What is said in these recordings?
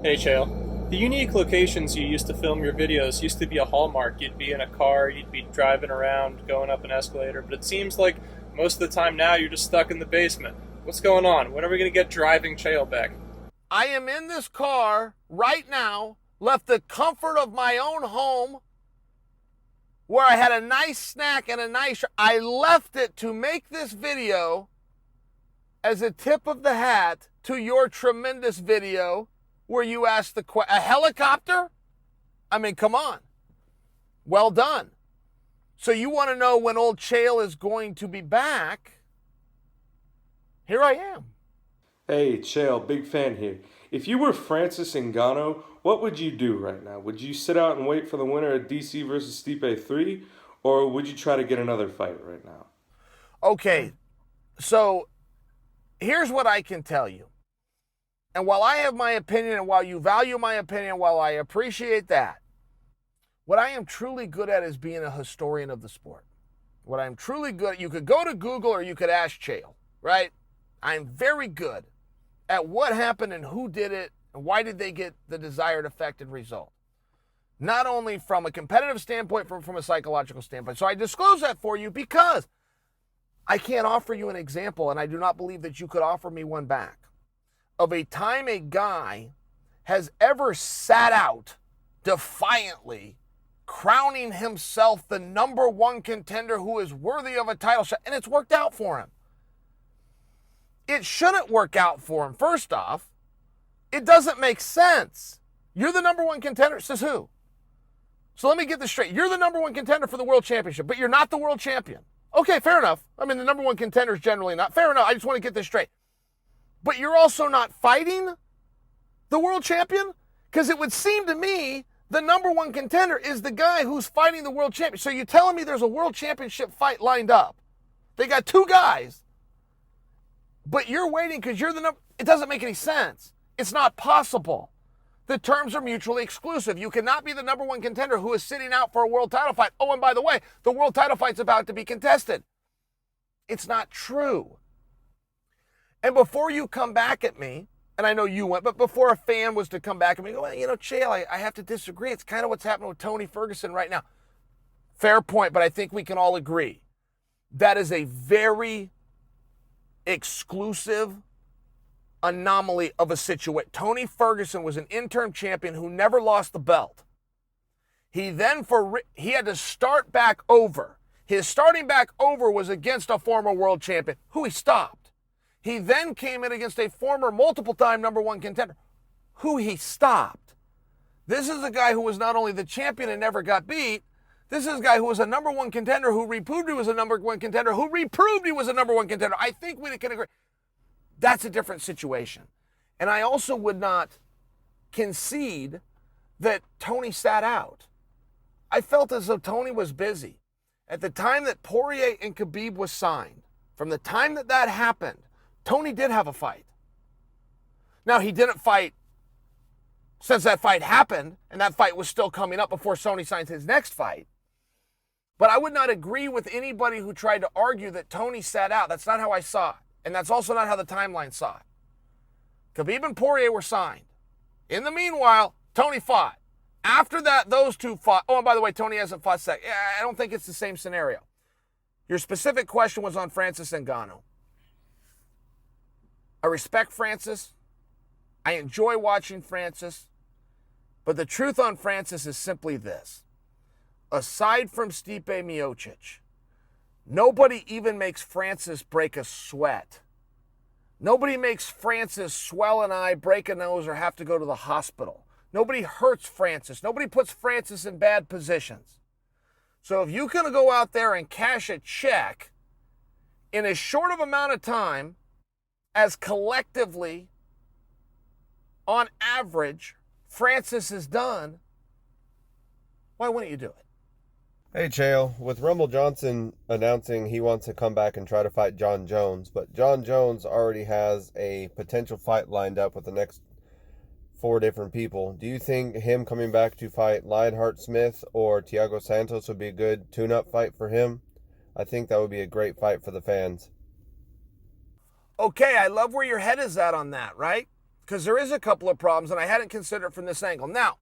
Hey, Chael. The unique locations you used to film your videos used to be a hallmark. You'd be in a car, you'd be driving around, going up an escalator, but it seems like most of the time now you're just stuck in the basement. What's going on? When are we going to get driving Chael back? I am in this car right now, left the comfort of my own home where I had a nice snack and a nice. I left it to make this video as a tip of the hat to your tremendous video where you asked the question. A helicopter? I mean, come on. Well done. So you want to know when old Chael is going to be back? Here I am. Hey, Chael, big fan here. If you were Francis Ngannou, what would you do right now? Would you sit out and wait for the winner of DC versus Stipe 3, or would you try to get another fight right now? Okay, so here's what I can tell you. And while I have my opinion, and while you value my opinion, while I appreciate that, what I am truly good at is being a historian of the sport. What I'm truly good at, you could go to Google or you could ask Chael, right? I'm very good at what happened and who did it and why did they get the desired effect and result. Not only from a competitive standpoint, from a psychological standpoint. So I disclose that for you because I can't offer you an example, and I do not believe that you could offer me one back, of a time a guy has ever sat out defiantly, crowning himself the number one contender who is worthy of a title shot, and it's worked out for him. It shouldn't work out for him. First off, it doesn't make sense. You're the number one contender. Says who? So let me get this straight. You're the number one contender for the world championship, but you're not the world champion. Okay, fair enough. I mean, the number one contender is generally not. Fair enough. I just want to get this straight. But you're also not fighting the world champion? Because it would seem to me the number one contender is the guy who's fighting the world champion. So you're telling me there's a world championship fight lined up. They got two guys. But you're waiting because you're the number. It doesn't make any sense. It's not possible. The terms are mutually exclusive. You cannot be the number one contender who is sitting out for a world title fight. Oh, and by the way, the world title fight's about to be contested. It's not true. And before you come back at me, and I know you went, but before a fan was to come back at me, go, well, Chael, I have to disagree. It's kind of what's happening with Tony Ferguson right now. Fair point, but I think we can all agree. That is a very exclusive anomaly of a situation. Tony Ferguson was an interim champion who never lost the belt. He had to start back over. His starting back over was against a former world champion who he stopped. He then came in against a former multiple-time number one contender who he stopped. This is a guy who was not only the champion and never got beat. This is a guy who was a number one contender who reproved he was a number one contender who reproved he was a number one contender. I think we can agree. That's a different situation. And I also would not concede that Tony sat out. I felt as though Tony was busy. At the time that Poirier and Khabib was signed, from the time that that happened, Tony did have a fight. Now, he didn't fight since that fight happened, and that fight was still coming up before Tony signs his next fight. But I would not agree with anybody who tried to argue that Tony sat out. That's not how I saw it. And that's also not how the timeline saw it. Khabib and Poirier were signed. In the meanwhile, Tony fought. After that, those two fought. Oh, and by the way, Tony hasn't fought second. I don't think it's the same scenario. Your specific question was on Francis Ngannou. I respect Francis. I enjoy watching Francis. But the truth on Francis is simply this. Aside from Stipe Miocic, nobody even makes Francis break a sweat. Nobody makes Francis swell an eye, break a nose, or have to go to the hospital. Nobody hurts Francis. Nobody puts Francis in bad positions. So if you can go out there and cash a check in as short of amount of time as collectively, on average, Francis has done, why wouldn't you do it? Hey, Chael. With Rumble Johnson announcing he wants to come back and try to fight John Jones, but John Jones already has a potential fight lined up with the next 4 different people. Do you think him coming back to fight Lionheart Smith or Thiago Santos would be a good tune-up fight for him? I think that would be a great fight for the fans. Okay, I love where your head is at on that, right? because there is a couple of problems, and I hadn't considered it from this angle. Now,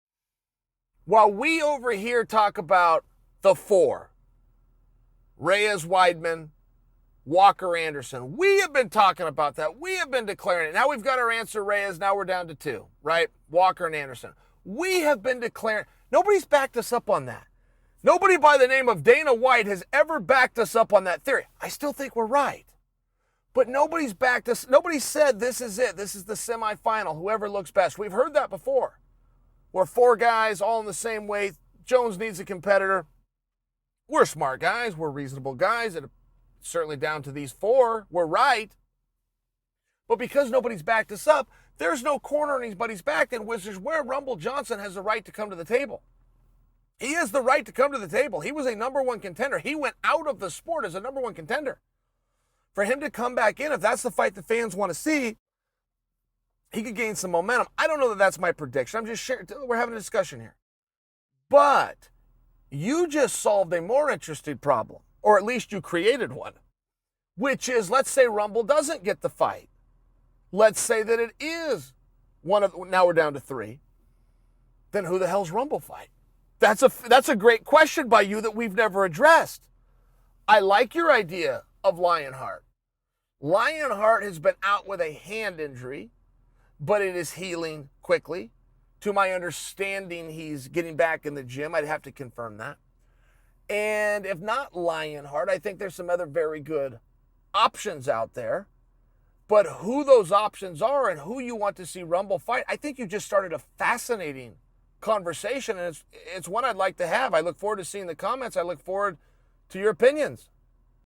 while we over here talk about the four, Reyes, Weidman, Walker, Anderson, we have been talking about that. We have been declaring it. Now we've got our answer, Reyes. Now we're down to two, right? Walker and Anderson. We have been declaring. Nobody's backed us up on that. Nobody by the name of Dana White has ever backed us up on that theory. I still think we're right. But nobody's backed us. Nobody said this is it. This is the semifinal. Whoever looks best. We've heard that before. We're four guys all in the same weight. Jones needs a competitor. We're smart guys. We're reasonable guys. And certainly down to these four, we're right. But because nobody's backed us up, there's no corner anybody's back, and which is where Rumble Johnson has the right to come to the table. He has the right to come to the table. He was a number one contender. He went out of the sport as a number one contender. For him to come back in, if that's the fight the fans want to see, he could gain some momentum. I don't know that that's my prediction. I'm just sharing. We're having a discussion here. But you just solved a more interesting problem, or at least you created one, which is, let's say Rumble doesn't get the fight. Let's say that it is now we're down to three. Then who the hell's Rumble fight? That's a great question by you that we've never addressed. I like your idea of Lionheart. Lionheart has been out with a hand injury, but it is healing quickly. To my understanding, he's getting back in the gym. I'd have to confirm that. And if not Lionheart, I think there's some other very good options out there. But who those options are and who you want to see Rumble fight, I think you just started a fascinating conversation, and it's one I'd like to have. I look forward to seeing the comments. I look forward to your opinions.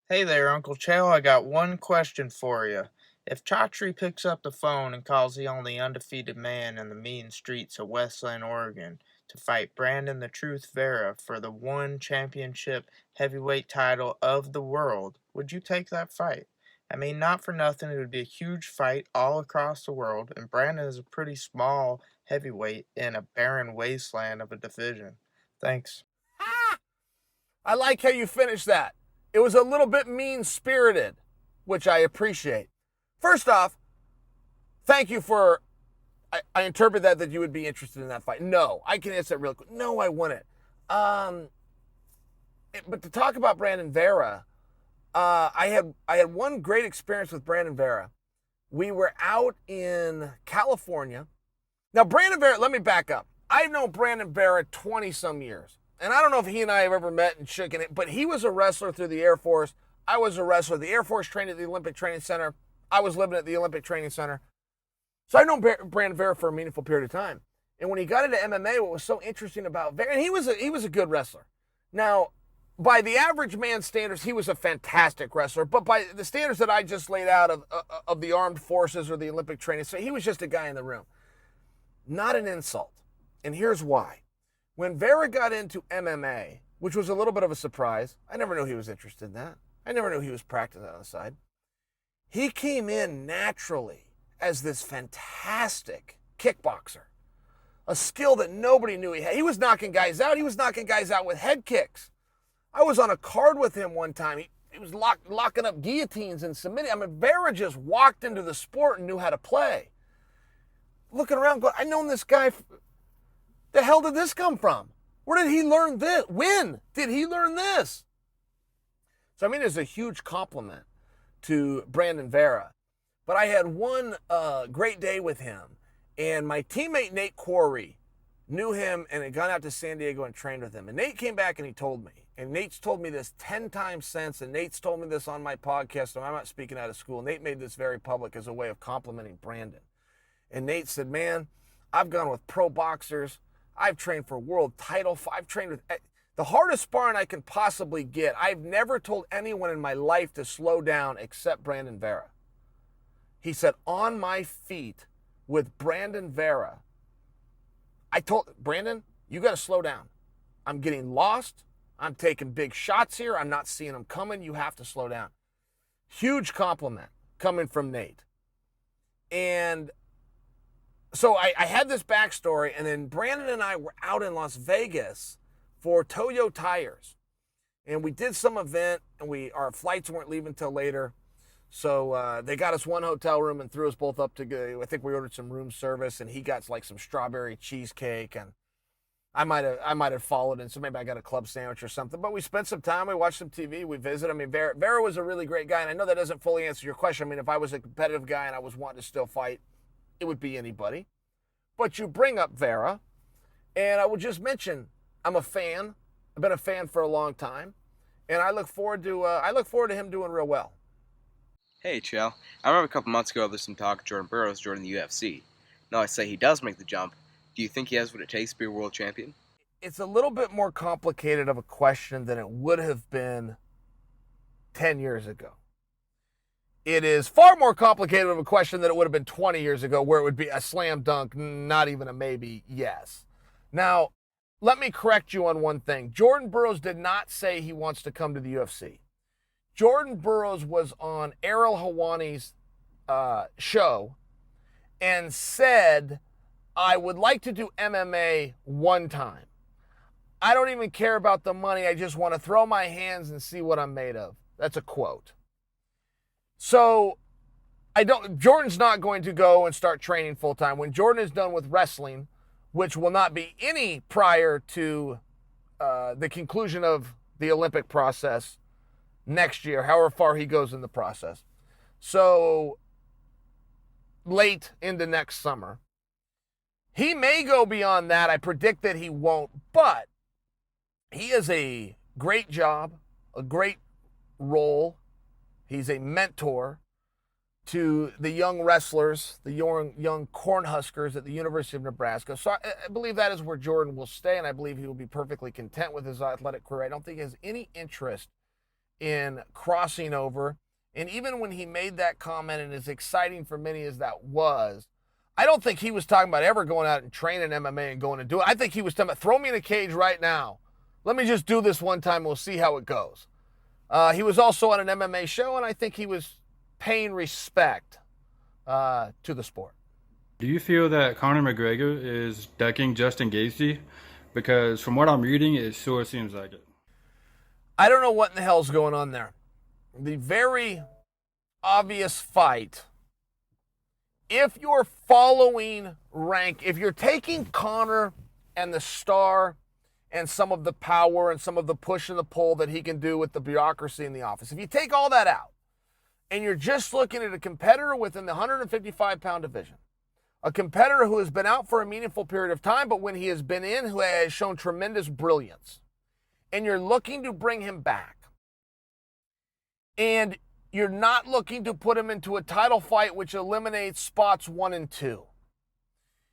Hey there, Uncle Chael. I got one question for you. If Chatri picks up the phone and calls the only undefeated man in the mean streets of Westland, Oregon, to fight Brandon the Truth Vera for the one championship heavyweight title of the world, would you take that fight? I mean, not for nothing, it would be a huge fight all across the world, and Brandon is a pretty small heavyweight in a barren wasteland of a division. Thanks. I like how you finished that. It was a little bit mean-spirited, which I appreciate. First off, thank you for, I interpret that you would be interested in that fight. No, I can answer that real quick. No, I wouldn't. But to talk about Brandon Vera, I had one great experience with Brandon Vera. We were out in California. Now, Brandon Vera, let me back up. I've known Brandon Vera 20-some years. And I don't know if he and I have ever met and shaken it, but he was a wrestler through the Air Force. I was a wrestler. The Air Force trained at the Olympic Training Center. I was living at the Olympic Training Center. So I've known Brandon Vera for a meaningful period of time. And when he got into MMA, what was so interesting about Vera, and he was a good wrestler. Now, by the average man's standards, he was a fantastic wrestler. But by the standards that I just laid out of the armed forces or the Olympic training, so he was just a guy in the room. Not an insult. And here's why. When Vera got into MMA, which was a little bit of a surprise, I never knew he was interested in that. I never knew he was practicing on the side. He came in naturally as this fantastic kickboxer, a skill that nobody knew he had. He was knocking guys out. He was knocking guys out with head kicks. I was on a card with him one time. He was locking up guillotines and submitting. I mean, Vera just walked into the sport and knew how to play. Looking around, going, I've known this guy. The hell did this come from? Where did he learn this? When did he learn this? So, I mean, it's a huge compliment to Brandon Vera. But I had one great day with him. And my teammate, Nate Quarry, knew him and had gone out to San Diego and trained with him. And Nate came back and he told me. And Nate's told me this 10 times since. And Nate's told me this on my podcast. So I'm not speaking out of school. Nate made this very public as a way of complimenting Brandon. And Nate said, man, I've gone with pro boxers. I've trained for world title. I've trained with the hardest sparring I can possibly get. I've never told anyone in my life to slow down except Brandon Vera. He said, on my feet with Brandon Vera, I told Brandon, you got to slow down. I'm getting lost. I'm taking big shots here. I'm not seeing them coming. You have to slow down. Huge compliment coming from Nate. And so I had this backstory, and then Brandon and I were out in Las Vegas for Toyo Tires. And we did some event, and our flights weren't leaving till later. So they got us one hotel room and threw us both up to go. I think we ordered some room service, and he got like some strawberry cheesecake, and I might have followed in, so maybe I got a club sandwich or something. But we spent some time, we watched some TV, we visited. I mean, Vera was a really great guy, and I know that doesn't fully answer your question. I mean, if I was a competitive guy and I was wanting to still fight, it would be anybody. But you bring up Vera, and I will just mention I'm a fan. I've been a fan for a long time, and I look forward to him doing real well. Hey, Chael. I remember a couple months ago there's some talk of Jordan Burroughs joining the UFC. Now I say he does make the jump. Do you think he has what it takes to be a world champion? It's a little bit more complicated of a question than it would have been 10 years ago. It is far more complicated of a question than it would have been 20 years ago, where it would be a slam dunk, not even a maybe, yes. Now, let me correct you on one thing. Jordan Burroughs did not say he wants to come to the UFC. Jordan Burroughs was on Ariel Helwani's show and said, I would like to do MMA one time. I don't even care about the money. I just want to throw my hands and see what I'm made of. That's a quote. So Jordan's not going to go and start training full time. When Jordan is done with wrestling, which will not be any prior to the conclusion of the Olympic process next year, however far he goes in the process. So late into next summer. He may go beyond that. I predict that he won't, but he has a great job, a great role. He's a mentor to the young wrestlers, the young Cornhuskers at the University of Nebraska. So I believe that is where Jordan will stay, and I believe he will be perfectly content with his athletic career. I don't think he has any interest in crossing over. And even when he made that comment, and as exciting for many as that was, I don't think he was talking about ever going out and training MMA and going to do it. I think he was talking about, throw me in a cage right now. Let me just do this one time and we'll see how it goes. He was also on an MMA show, and I think he was paying respect to the sport. Do you feel that Conor McGregor is ducking Justin Gaethje? Because from what I'm reading, it sure seems like it. I don't know what in the hell's going on there. The very obvious fight, if you're following rank, if you're taking Conor and the star and some of the power and some of the push and the pull that he can do with the bureaucracy in the office, if you take all that out and you're just looking at a competitor within the 155-pound division, a competitor who has been out for a meaningful period of time, but when he has been in, who has shown tremendous brilliance, and you're looking to bring him back, and you're not looking to put him into a title fight which eliminates spots 1 and 2.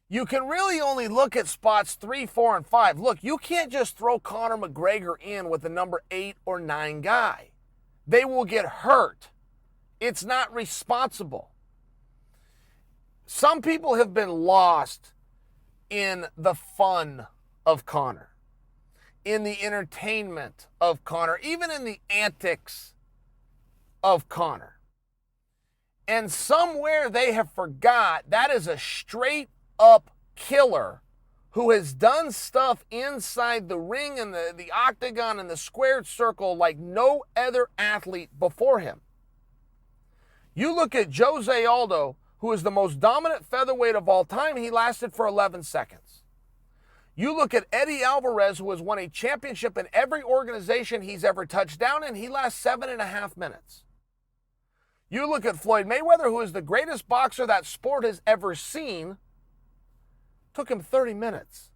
You can really only look at spots 3, 4, and 5. Look, you can't just throw Conor McGregor in with the number 8 or 9 guy. They will get hurt. It's not responsible. Some people have been lost in the fun of Conor, in the entertainment of Conor, even in the antics of Conor. And somewhere they have forgot that is a straight up killer who has done stuff inside the ring and the octagon and the squared circle like no other athlete before him. You look at Jose Aldo, who is the most dominant featherweight of all time. He lasted for 11 seconds. You look at Eddie Alvarez, who has won a championship in every organization he's ever touched down in. He lasts 7.5 minutes. You look at Floyd Mayweather, who is the greatest boxer that sport has ever seen. Took him 30 minutes.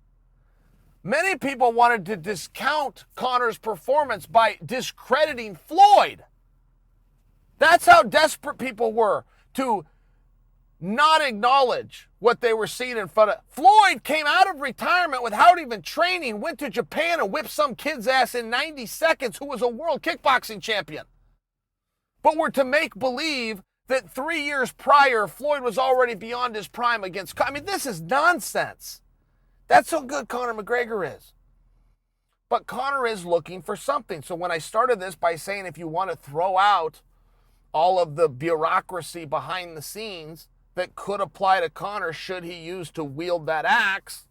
Many people wanted to discount Conor's performance by discrediting Floyd. That's how desperate people were to not acknowledge what they were seeing in front of. Floyd came out of retirement without even training, went to Japan and whipped some kid's ass in 90 seconds who was a world kickboxing champion. But we're to make believe that 3 years prior, Floyd was already beyond his prime against. I mean, this is nonsense. That's how good Conor McGregor is. But Conor is looking for something. So when I started this by saying if you want to throw out all of the bureaucracy behind the scenes that could apply to Conor should he use to wield that axe,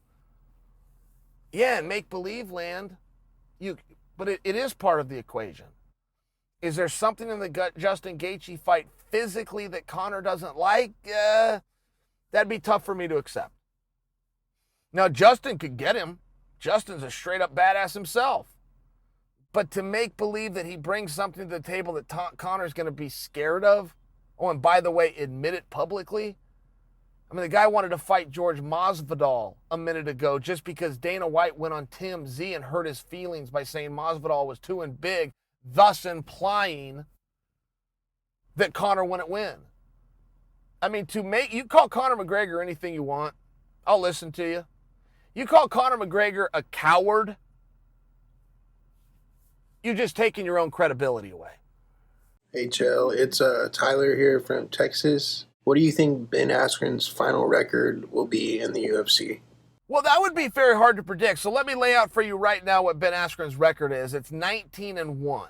yeah, in make-believe land, but it is part of the equation. Is there something in the Justin Gaethje fight physically that Conor doesn't like, that'd be tough for me to accept. Now, Justin could get him. Justin's a straight-up badass himself. But to make believe that he brings something to the table that Conor's going to be scared of, oh, and by the way, admit it publicly. I mean, the guy wanted to fight George Masvidal a minute ago just because Dana White went on TMZ and hurt his feelings by saying Masvidal was too big, thus implying that Conor wouldn't win. I mean, you call Conor McGregor anything you want, I'll listen to you. You call Conor McGregor a coward, you're just taking your own credibility away. Hey, Chael, it's Tyler here from Texas. What do you think Ben Askren's final record will be in the UFC? Well, that would be very hard to predict. So let me lay out for you right now what Ben Askren's record is. It's 19-1.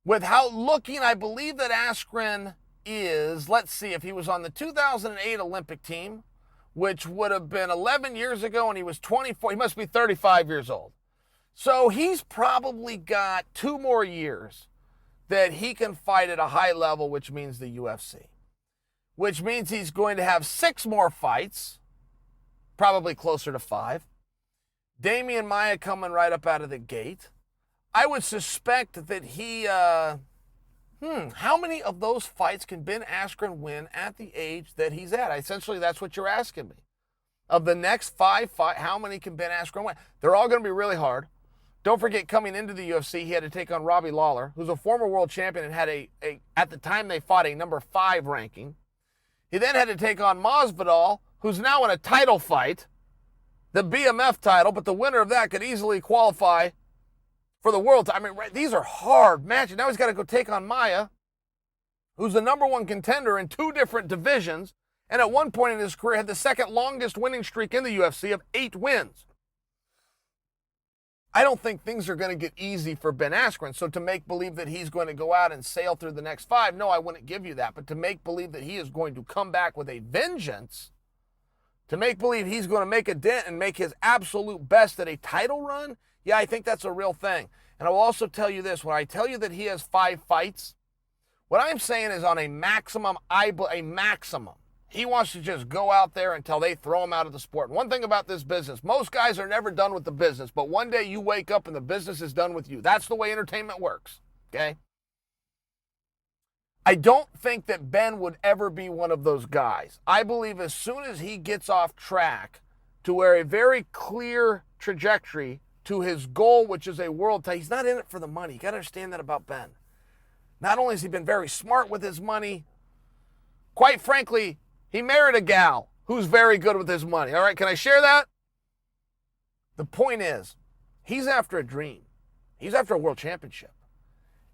Without looking, I believe that Askren is, let's see, if he was on the 2008 Olympic team, which would have been 11 years ago, and he was 24. He must be 35 years old. So he's probably got 2 more years that he can fight at a high level, which means the UFC. Which means he's going to have 6 more fights, probably closer to 5. Damian Maia coming right up out of the gate. I would suspect that he, how many of those fights can Ben Askren win at the age that he's at? Essentially, that's what you're asking me. Of the next 5 fights, how many can Ben Askren win? They're all going to be really hard. Don't forget, coming into the UFC, he had to take on Robbie Lawler, who's a former world champion and had at the time they fought, a number 5 ranking. He then had to take on Masvidal, who's now in a title fight, the BMF title, but the winner of that could easily qualify for the world. I mean, these are hard matches. Now he's got to go take on Maia, who's the number 1 contender in 2 different divisions, and at one point in his career had the second longest winning streak in the UFC of 8 wins. I don't think things are going to get easy for Ben Askren. So to make believe that he's going to go out and sail through the next 5, no, I wouldn't give you that. But to make believe that he is going to come back with a vengeance, to make believe he's going to make a dent and make his absolute best at a title run, yeah, I think that's a real thing. And I will also tell you this. When I tell you that he has 5 fights, what I'm saying is on a maximum, a maximum. He wants to just go out there until they throw him out of the sport. And one thing about this business, most guys are never done with the business, but one day you wake up and the business is done with you. That's the way entertainment works, okay? I don't think that Ben would ever be one of those guys. I believe as soon as he gets off track to where a very clear trajectory to his goal, which is a world title, he's not in it for the money. You got to understand that about Ben. Not only has he been very smart with his money, quite frankly, he married a gal who's very good with his money. All right, can I share that? The point is, he's after a dream. He's after a world championship.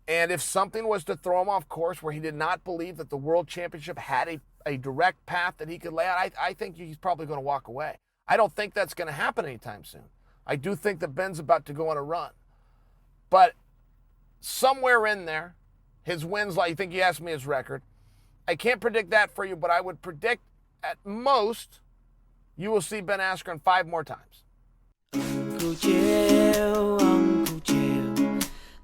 And if something was to throw him off course where he did not believe that the world championship had a direct path that he could lay out, I think he's probably going to walk away. I don't think that's going to happen anytime soon. I do think that Ben's about to go on a run. But somewhere in there, his wins, like I think you asked me his record, I can't predict that for you, but I would predict at most you will see Ben Askren 5 more times. Uncle Chael,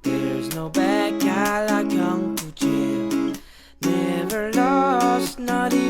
there's no bad guy like Uncle Chael. Never lost, not even